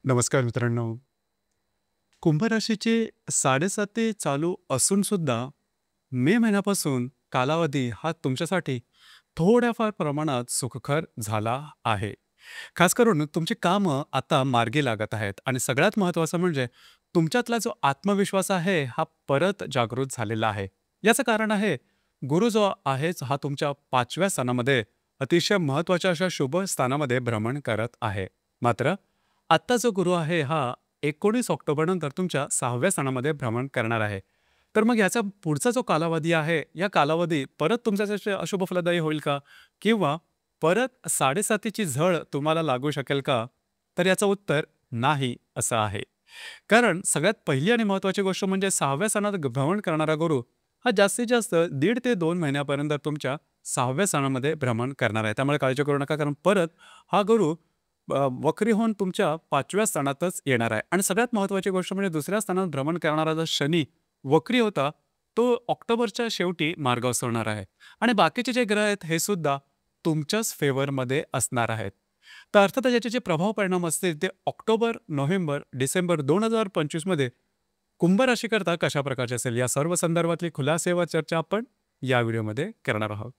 नमस्कार मित्रांनो. कुंभ राशीचे 7.5 चालू असून सुद्धा मे महिन्यापासून कालावधी हा तुमच्यासाठी थोड्याफार प्रमाणात सुखकर झाला आहे. खास करून तुमची कामं आता मार्गी लागत आहेत आणि सगळ्यात महत्त्वाचं म्हणजे तुमच्यातला जो आत्मविश्वास आहे हा परत जागृत झालेला आहे. याचं कारण आहे गुरु जो आहेच हा तुमच्या 5व्या स्थानामध्ये अतिशय महत्त्वाच्या अशा शुभ स्थानामध्ये भ्रमण करत आहे. मात्र आत्ता जो गुरु आहे हा 19 ऑक्टोबर नंतर तुमच्या 6व्या स्थानामध्ये भ्रमण करणार आहे. तर मग याचा पुढचा जो कालावधी आहे, या कालावधी परत तुमच्यासाठी अशुभ फलदायी होईल का? किंवा परत 7.5ची झळ तुम्हाला लागू शकेल का? तर याचं उत्तर नाही असं आहे. कारण सगळ्यात पहिली आणि महत्त्वाची गोष्ट म्हणजे 6व्या स्थानात भ्रमण करणारा गुरु हा जास्तीत जास्त 1.5 ते 2 महिन्यापर्यंत तुमच्या 6व्या स्थानामध्ये भ्रमण करणार आहे. त्यामुळे काळजी करू नका, कारण परत हा गुरु वक्री होऊन तुमच्या 5व्या स्थानातच येणार आहे. आणि सगळ्यात महत्त्वाची गोष्ट म्हणजे दुसऱ्या स्थानात भ्रमण करणारा जो शनी वक्री होता, तो ऑक्टोबरच्या शेवटी मार्गावर सोडणार आहे. आणि बाकीचे जे ग्रह आहेत हे सुद्धा तुमच्याच फेवरमध्ये असणार आहेत. तर अर्थातच याचे जे प्रभाव परिणाम असतील ते ऑक्टोबर, नोव्हेंबर, डिसेंबर 2025 मध्ये कुंभ राशीकरता कशा प्रकारचे असेल, या सर्व संदर्भातली खुलासे व चर्चा आपण या व्हिडिओमध्ये करणार आहोत.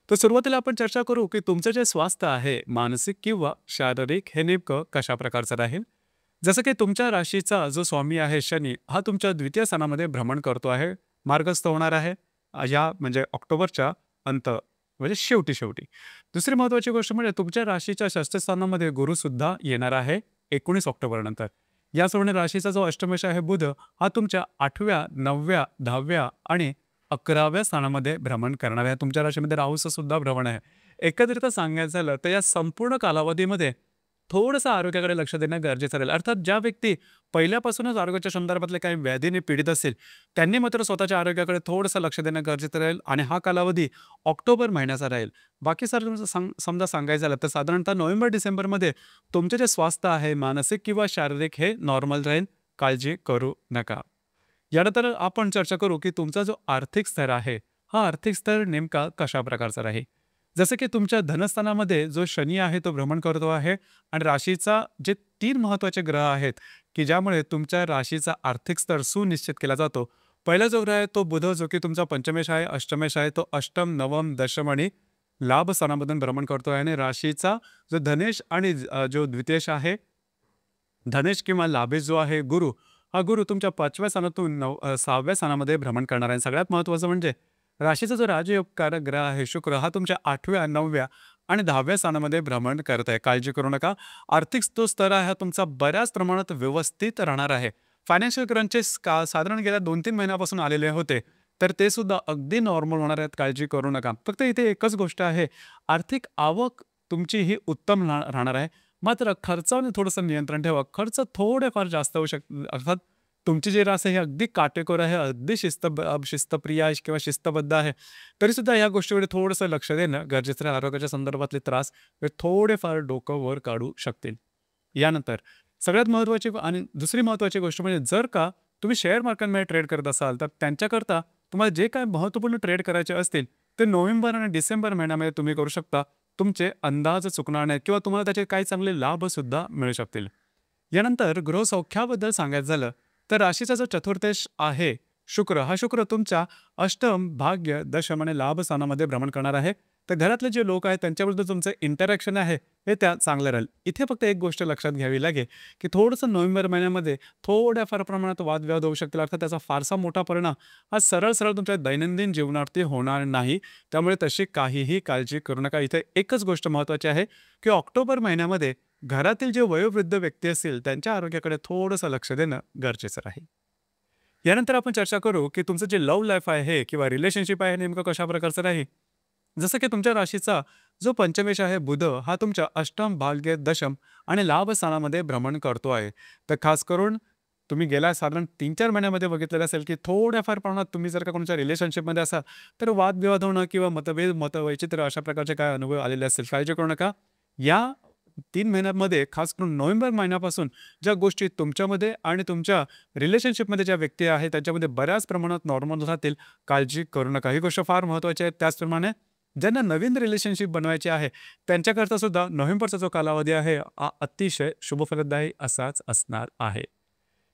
तर सुरुवातीला आपण चर्चा करू की तुमचं जे स्वास्थ्य आहे, मानसिक किंवा शारीरिक, हे नेमकं कशा प्रकारचं राहील. जसं की तुमच्या राशीचा जो स्वामी आहे शनी, हा तुमच्या द्वितीय स्थानामध्ये भ्रमण करतो आहे, मार्गस्थ होणार आहे या म्हणजे ऑक्टोबरच्या अंत म्हणजे शेवटी शेवटी. दुसरी महत्त्वाची गोष्ट म्हणजे तुमच्या राशीच्या षष्ठस्थानामध्ये गुरु सुद्धा येणार आहे 19 ऑक्टोबर नंतर. याचप्रमाणे राशीचा जो अष्टमेश आहे बुध, हा तुमच्या 8व्या, 9व्या, 10व्या आणि 11व्या स्थानामध्ये भ्रमण करणार आहे. तुमच्या राशीमध्ये राहूचं सुद्धा भ्रमण आहे. एकत्रित सांगायचं झालं तर या संपूर्ण कालावधीमध्ये थोडंसं आरोग्याकडे लक्ष देणं गरजेचं राहील. अर्थात ज्या व्यक्ती पहिल्यापासूनच आरोग्याच्या संदर्भातले काही व्याधीने पीडित असतील, त्यांनी मात्र स्वतःच्या आरोग्याकडे थोडंसं लक्ष देणं गरजेचं राहील आणि हा कालावधी ऑक्टोबर महिन्याचा राहील. बाकी सर समजा सांगायचं झालं तर साधारणतः नोव्हेंबर डिसेंबरमध्ये तुमचे जे स्वास्थ्य आहे, मानसिक किंवा शारीरिक, हे नॉर्मल राहील. काळजी करू नका. यानंतर आपण चर्चा करू की तुमचा जो आर्थिक स्तर आहे, हा आर्थिक स्तर नेमका कशा प्रकारचा राहील. जसं की तुमच्या धनस्थानामध्ये जो शनी आहे तो भ्रमण करतो आहे आणि राशीचा जे 3 महत्त्वाचे ग्रह आहेत की ज्यामुळे तुमच्या राशीचा आर्थिक स्तर सुनिश्चित केला जातो. पहिला जो ग्रह आहे तो बुध, जो की तुमचा पंचमेश आहे, अष्टमेश आहे, तो अष्टम, नवम, दशम आणि लाभ स्थानामधून भ्रमण करतो आहे. आणि राशीचा जो धनेश आणि जो द्वितीयश आहे, धनेश किंवा लाभेश जो आहे गुरु, हा गुरु तुमच्या 5व्या स्थानातून 6व्या स्थानामध्ये भ्रमण करणार आहे. सगळ्यात महत्त्वाचं म्हणजे राशीचा जो राजयोगकारक ग्रह आहे शुक्र, हा तुमच्या 8व्या, 9व्या आणि 10व्या स्थानामध्ये भ्रमण करत आहे. काळजी करू नका. आर्थिक जो स्तर आहे हा तुमचा बऱ्याच प्रमाणात व्यवस्थित राहणार आहे. फायनान्शियल क्रंचेस साधारण गेल्या 2-3 महिन्यापासून आलेले होते, तर ते सुद्धा अगदी नॉर्मल होणार आहेत. काळजी करू नका. फक्त इथे एकच गोष्ट आहे, आर्थिक आवक तुमची ही उत्तम राहणार आहे. मात्र खर्चावर थोडंसं नियंत्रण ठेवा. खर्च थोडेफार जास्त होऊ अर्थात तुमची जी रास आहे ही अगदी काटेकोर आहे, अगदी शिस्तप्रिय आहे किंवा शिस्तबद्ध आहे. तरीसुद्धा या गोष्टीकडे थोडंसं लक्ष देणं गरजेचं आहे. आरोग्याच्या संदर्भातले त्रास हे थोडेफार डोकं वर काढू शकतील. यानंतर सगळ्यात महत्त्वाची आणि दुसरी महत्त्वाची गोष्ट म्हणजे जर का तुम्ही शेअर मार्केटमध्ये ट्रेड करत असाल, तर त्यांच्याकरता तुम्हाला जे काही महत्त्वपूर्ण ट्रेड करायचे असतील, ते नोव्हेंबर आणि डिसेंबर महिन्यामध्ये तुम्ही करू शकता. तुमचे अंदाज चुकणार नाहीत किंवा तुम्हाला त्याचे काही चांगले लाभसुद्धा मिळू शकतील. यानंतर गृहसौख्याबद्दल सांगायचं झालं तर राशीचा जो चतुर्थेश आहे शुक्र, हा शुक्र तुमच्या अष्टम, भाग्य, दशम आणि लाभ स्थानामध्ये भ्रमण करणार आहे. तर घरातले जे लोक आहेत त्यांच्याबद्दल तुमचं इंटरॅक्शन आहे हे त्या चांगलं राहील. इथे फक्त एक गोष्ट लक्षात घ्यावी लागेल की थोडंसं नोव्हेंबर महिन्यामध्ये थोड्याफार प्रमाणात वादविवाद होऊ शकतील. अर्थात त्याचा फारसा मोठा परिणाम हा सरळ सरळ तुमच्या दैनंदिन जीवनावरती होणार नाही. त्यामुळे तशी काहीही काळजी करू नका. इथे एकच गोष्ट महत्त्वाची आहे की ऑक्टोबर महिन्यामध्ये घरातील जे वयोवृद्ध व्यक्ती असतील त्यांच्या आरोग्याकडे थोडंसं लक्ष देणं गरजेचं राहील. यानंतर आपण चर्चा करू की तुमचं जे लव्ह लाईफ आहे किंवा रिलेशनशिप आहे नेमकं कशा प्रकारचं राहील. जसं की तुमच्या राशीचा जो पंचमेश आहे बुध, हा तुमच्या अष्टम, भाग्य, दशम आणि लाभ स्थानामध्ये भ्रमण करतो आहे. तर खास करून तुम्ही गेल्या साधारण 3-4 महिन्यामध्ये बघितलेलं असेल की थोड्याफार प्रमाणात तुम्ही जर का कोणाच्या रिलेशनशिपमध्ये असाल तर वादविवाद होणं किंवा मतवैचित्र अशा प्रकारचे काय अनुभव आलेले असतील. काळजी करू नका. या 3 महिन्यांमध्ये खास करून नोव्हेंबर महिन्यापासून ज्या गोष्टी तुमच्यामध्ये आणि तुमच्या रिलेशनशिपमध्ये ज्या व्यक्ती आहेत त्यांच्यामध्ये बऱ्याच प्रमाणात नॉर्मल राहतील. काळजी करू नका. ही गोष्ट फार महत्त्वाची आहे. त्याचप्रमाणे ज्यांना नवीन रिलेशनशिप बनवायची आहे त्यांच्याकरता सुद्धा नोव्हेंबरचा जो कालावधी आहे हा अतिशय शुभफलदायी असाच असणार आहे.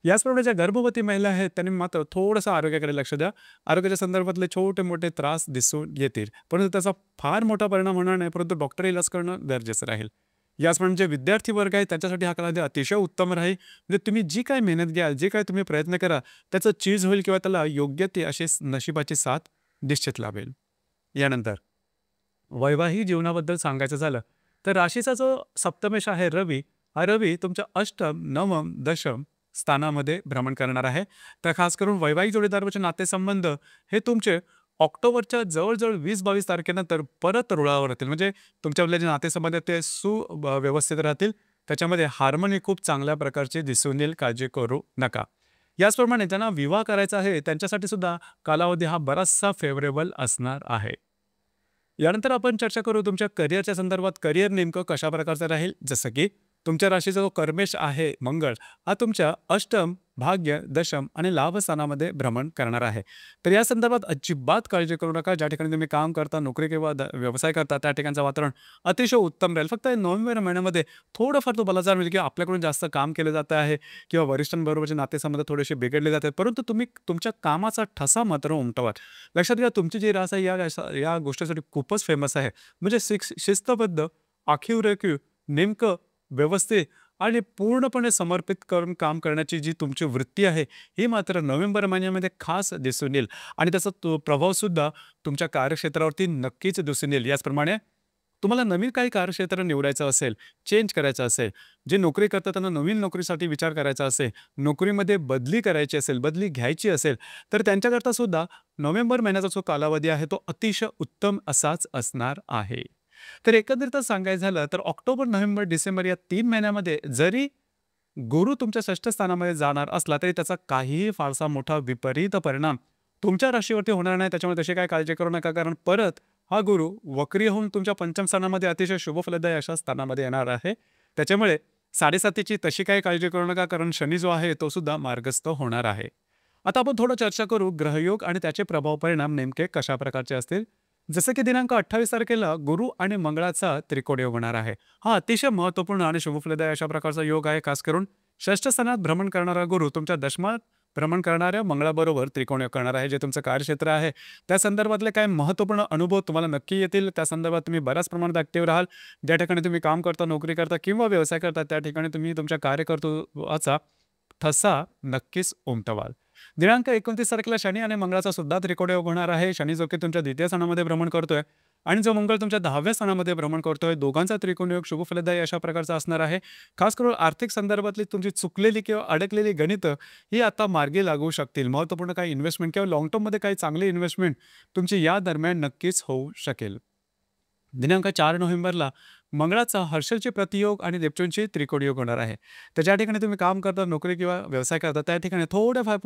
याचप्रमाणे ज्या गर्भवती महिला आहेत त्यांनी मात्र थोडंसं आरोग्याकडे लक्ष द्या. आरोग्याच्या संदर्भातले छोटे-मोठे त्रास दिसून येतील. परंतु त्याचा फार मोठा परिणाम होणार नाही, परंतु डॉक्टर इलाज करणं गरजेचं राहील. याचप्रमाणे जे विद्यार्थी वर्ग आहे त्यांच्यासाठी हा कालावधी अतिशय उत्तम राहील. म्हणजे तुम्ही जी काही मेहनत घ्याल, जे काही तुम्ही प्रयत्न करा, त्याचं चीज होईल किंवा त्याला योग्य ते अशी नशिबाची साथ निश्चित लाभेल. यानंतर वैवाहिक जीवनाबद्दल सांगायचं झालं, तर राशीचा जो सप्तमेश आहे रवी, हा रवी तुमच्या अष्टम, नवम, दशम स्थानामध्ये भ्रमण करणार आहे. तर खास करून वैवाहिक जोडीदाराचे नातेसंबंध हे तुमचे ऑक्टोबरच्या जवळ-जवळ 20-22 तारखेनंतर परत रुळावर येतील. म्हणजे तुमच्यामधले जे नातेसंबंध आहेत ते व्यवस्थित राहतील. त्याच्यामध्ये हार्मनी खूप चांगल्या प्रकारची दिसून येईल, काळजी करू नका. याचप्रमाणे ज्यांना विवाह करायचा आहे त्यांच्यासाठी सुद्धा कालावधी हा बराचसा फेवरेबल असणार आहे. यानंतर आपण चर्चा करू तुमच्या करिअरच्या संदर्भात. करिअर नेमकं कशा प्रकारचं राहील, जसं की तुमच्या राशीचा जो कर्मेश आहे मंगळ, हा तुमच्या अष्टम, भाग्य, दशम आणि लाभ स्थानामध्ये भ्रमण करणार आहे. तर या संदर्भात अजिबात काळजी करू नका. ज्या ठिकाणी तुम्ही काम करता, नोकरी किंवा व्यवसाय करता त्या ठिकाणचं वातावरण अतिशय उत्तम राहील. फक्त नोव्हेंबर महिन्यामध्ये थोडंफार तुम्हाला जाणवेल की आपल्याकडून जास्त काम केलं जातं आहे किंवा वरिष्ठांबरोबरचे नातेसंबंध थोडेसे बिघडले जातात, परंतु तुम्ही तुमच्या कामाचा ठसा मात्र उमटवा. लक्षात घ्या, तुमची जी रास आहे या गोष्टीसाठी खूपच फेमस आहे. म्हणजे शिस्तबद्ध, आखीव-रेखीव, नेमकं, व्यवस्थित आणि पूर्णपणे समर्पित करून काम करण्याची जी तुमची वृत्ती आहे ही मात्र नोव्हेंबर महिन्यामध्ये खास दिसून येईल आणि त्याचा प्रभावसुद्धा तुमच्या कार्यक्षेत्रावरती नक्कीच दिसून येईल. याचप्रमाणे तुम्हाला नवीन काही कार्यक्षेत्र निवडायचं असेल, चेंज करायचं असेल, जे नोकरी करतात त्यांना नवीन नोकरीसाठी विचार करायचा असेल, नोकरीमध्ये बदली करायची असेल, बदली घ्यायची असेल, तर त्यांच्याकरता सुद्धा नोव्हेंबर महिन्याचा जो कालावधी आहे तो अतिशय उत्तम असाच असणार आहे. तर एकंदरीतच सांगायचं झालं तर ऑक्टोबर, नोव्हेंबर, डिसेंबर या 3 महिन्यामध्ये जरी गुरु तुमच्या षष्ठ स्थानामध्ये जाणार असला तरी त्याचा काहीही फारसा मोठा विपरीत परिणाम तुमच्या राशीवरती होणार नाही. त्याच्यामुळे तशी काही काळजी करू नका, कारण परत हा गुरु वक्री होऊन तुमच्या पंचम स्थानामध्ये अतिशय शुभफलदायी अशा स्थानामध्ये येणार आहे. त्याच्यामुळे 7.5ची तशी काही काळजी करू नका, कारण शनी जो आहे तो सुद्धा मार्गस्थ होणार आहे. आता आपण थोडं चर्चा करू ग्रहयोग आणि त्याचे प्रभाव परिणाम नेमके कशा प्रकारचे असतील. जसं की दिनांक 28 तारखेला गुरु आणि मंगळाचा त्रिकोण योग होणार आहे. हा अतिशय महत्त्वपूर्ण आणि शुभफलदायी अशा प्रकारचा योग आहे. खास करून षष्ठ स्थानात भ्रमण करणारा गुरु तुमच्या दशमात भ्रमण करणाऱ्या मंगळाबरोबर त्रिकोण योग करणार आहे. जे तुमचं कार्यक्षेत्र आहे त्या संदर्भातले काही महत्त्वपूर्ण अनुभव तुम्हाला नक्की येतील. त्या संदर्भात तुम्ही बऱ्याच प्रमाणात ऍक्टिव्ह राहाल. ज्या ठिकाणी तुम्ही काम करता, नोकरी करता किंवा व्यवसाय करता त्या ठिकाणी तुम्ही तुमच्या कार्यकर्तृत्वाचा ठसा नक्कीच उमटवाल. दिनांक 29 तारखेला शनी आणि मंगळाचा सुद्धा त्रिकोण योग होणार आहे. शनी जो की तुमच्या द्वितीय स्थानामध्ये भ्रमण करतोय आणि जो मंगळ तुमच्या 10व्या स्थानामध्ये भ्रमण करतोय, दोघांचा त्रिकोण योग शुभफलदायी अशा प्रकारचा असणार आहे. खास करून आर्थिक संदर्भातली तुमची चुकलेली किंवा अडकलेली गणितं ही आता मार्गी लागू शकतील. महत्त्वपूर्ण काही इन्व्हेस्टमेंट किंवा लॉंग टर्ममध्ये काही चांगली इन्व्हेस्टमेंट तुमची या दरम्यान नक्कीच होऊ शकेल. दिनांक 4 नोव्हेंबरला मंगळाचा हर्षलची प्रतियोग आणि नेपच्यूनची त्रिकोण योग होणार आहे. तर ज्या ठिकाणी तुम्ही काम करता, नोकरी किंवा व्यवसाय करता त्या ठिकाणी थोड्याफार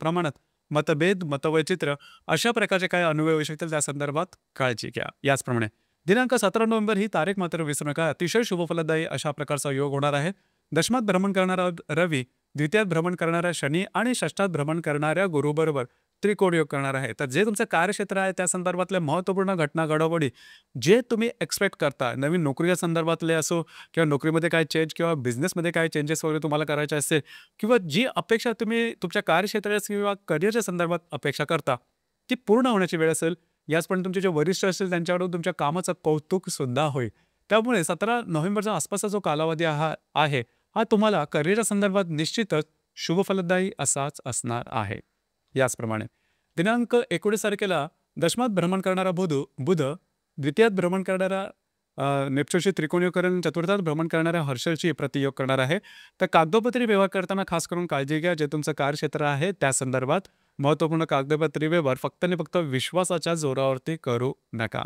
प्रमाणात मतभेद, मतवैचित्र अशा प्रकारचे काही अनुभव येऊ शकतील. त्या संदर्भात काळजी घ्या. याचप्रमाणे दिनांक 17 नोव्हेंबर ही तारीख मात्र विसरू नका. अतिशय शुभफलदायी अशा प्रकारचा योग होणार आहे. दशमात भ्रमण करणारा रवी, द्वितीयात भ्रमण करणाऱ्या शनी आणि षष्ठात भ्रमण करणाऱ्या गुरुबरोबर त्रिकोण योग करणार आहे. तर जे तुमचं कार्यक्षेत्र आहे त्या संदर्भातल्या महत्त्वपूर्ण घटना घडामोडी जे तुम्ही एक्सपेक्ट करता, नवीन नोकरीच्या संदर्भातले असो किंवा नोकरीमध्ये काय चेंज किंवा बिझनेसमध्ये काय चेंजेस वगैरे तुम्हाला करायचे असतील किंवा जी अपेक्षा तुम्ही तुमच्या कार्यक्षेत्राच्या किंवा करिअरच्या संदर्भात अपेक्षा करता ती पूर्ण होण्याची वेळ असेल. याचप्रमाणे तुमचे जे वरिष्ठ असतील त्यांच्याकडून तुमच्या कामाचं कौतुक सुद्धा होईल. त्यामुळे 17 नोव्हेंबरच्या आसपासचा जो कालावधी आहे हा तुम्हाला करिअरच्या संदर्भात निश्चितच शुभफलदायी असाच असणार आहे. याचप्रमाणे दिनांक 19 तारखेला दशमात भ्रमण करणारा बुध, द्वितीयात भ्रमण करणारा नेपच्यूनशी त्रिकोणीय करून चतुर्थात भ्रमण करणाऱ्या हर्षलशी प्रतियोग करणार आहे. तर कागदोपत्री व्यवहार करताना खास करून काळजी घ्या. जे तुमचं कार्यक्षेत्र आहे त्या संदर्भात महत्त्वपूर्ण कागदोपत्री व्यवहार फक्त आणि फक्त विश्वासाच्या जोरावरती करू नका.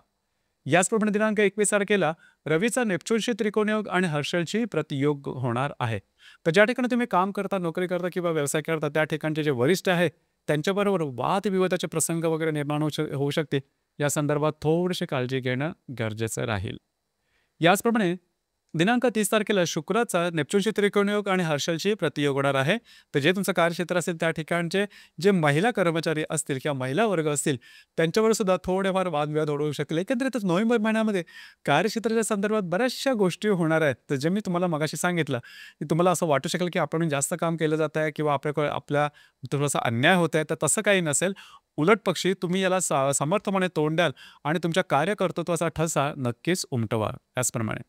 याचप्रमाणे दिनांक 21 तारखेला रवीचा नेपच्यूनशी त्रिकोण योग आणि हर्षलशी प्रतियोग होणार आहे. तर ज्या ठिकाणी तुम्ही काम करता, नोकरी करता किंवा व्यवसाय करता त्या ठिकाणचे जे वरिष्ठ आहे त्यांच्याबरोबर वादविवादाचे प्रसंग वगैरे निर्माण होऊ शकते. या संदर्भात थोडीशी काळजी घेणं गरजेचं राहील. याचप्रमाणे दिनांक 30 तारखेला शुक्राचा नेपच्यूनशी त्रिकोणयोग आणि हर्षलशी प्रतियोग होणार आहे. तर जे तुमचं कार्यक्षेत्र असेल त्या ठिकाणचे जे महिला कर्मचारी असतील किंवा महिला वर्ग असतील त्यांच्यावर सुद्धा थोडेफार वादविवाद ओढवू शकेल. एकंदरीतच नोव्हेंबर महिन्यामध्ये कार्यक्षेत्राच्या संदर्भात बऱ्याचशा गोष्टी होणार आहेत. तर जे मी तुम्हाला मगाशी सांगितलं, की तुम्हाला असं वाटू शकेल की आपण जास्त काम केलं जात आहे किंवा आपल्या थोडासा अन्याय होत आहे, तर तसं काही नसेल. उलट पक्षी तुम्ही याला समर्थपणे तोंड द्याल आणि तुमच्या कार्यकर्तृत्वाचा ठसा नक्कीच उमटवा. त्याचप्रमाणे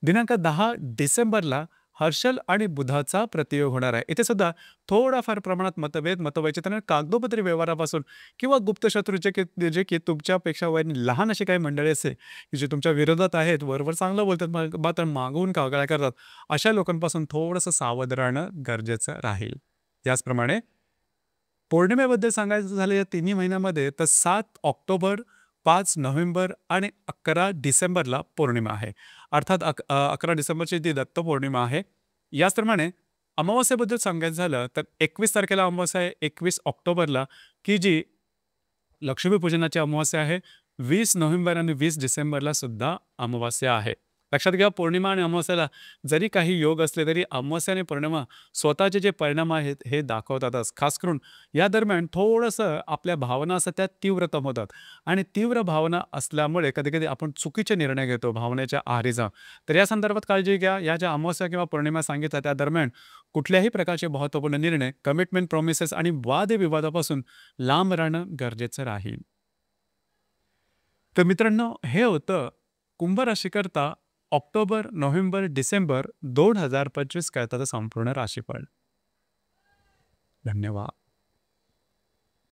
दिनांक 10 डिसेंबरला हर्षल आणि बुधाचा प्रतियोग होणार आहे. इथे सुद्धा थोडाफार प्रमाणात मतवैचित्र्य कागदोपत्री व्यवहारापासून किंवा गुप्त शत्रू जे की तुमच्यापेक्षा वयाने लहान अशी काही मंडळी असेल की जे तुमच्या विरोधात आहेत, वरवर चांगलं बोलतात मात्र मागून कागाळ्या करतात, अशा लोकांपासून थोडंसं सावध राहणं गरजेचं राहील. त्याचप्रमाणे पौर्णिमेबद्दल सांगायचं झालं या तिन्ही महिन्यामध्ये तर 7 ऑक्टोबर, 5 नोव्हेंबर आणि 11 डिसेंबरला पौर्णिमा आहे. अर्थात 11 डिसेंबरची ती दत्त पौर्णिमा आहे. याचप्रमाणे अमावास्येबद्दल सांगायचं झालं तर 21 तारखेला अमावास्या आहे, 21 ऑक्टोबरला की जी लक्ष्मीपूजनाची अमावास्या आहे. 20 नोव्हेंबर आणि 20 डिसेंबरला सुद्धा अमावास्या आहे. लक्षात घ्या पौर्णिमा आणि अमावास्याला जरी काही योग असले तरी अमावास्या आणि पौर्णिमा स्वतःचे जे परिणाम आहेत हे दाखवतातच. खास करून या दरम्यान थोडंसं आपल्या भावना असतात त्या तीव्रतम होतात आणि तीव्र भावना असल्यामुळे कधी-कधी आपण चुकीचे निर्णय घेतो भावनेच्या आहारी जाऊन. तर या संदर्भात काळजी घ्या. या ज्या अमावास्या किंवा पौर्णिमा सांगितल्या त्या दरम्यान कुठल्याही प्रकारचे महत्त्वपूर्ण निर्णय, कमिटमेंट, प्रॉमिसेस आणि वादविवादापासून लांब राहणं गरजेचं राहील. तर मित्रांनो हे होतं कुंभ राशीकरता ऑक्टोबर, नोव्हेंबर, डिसेंबर 2025 करताचं संपूर्ण राशीफळ. धन्यवाद.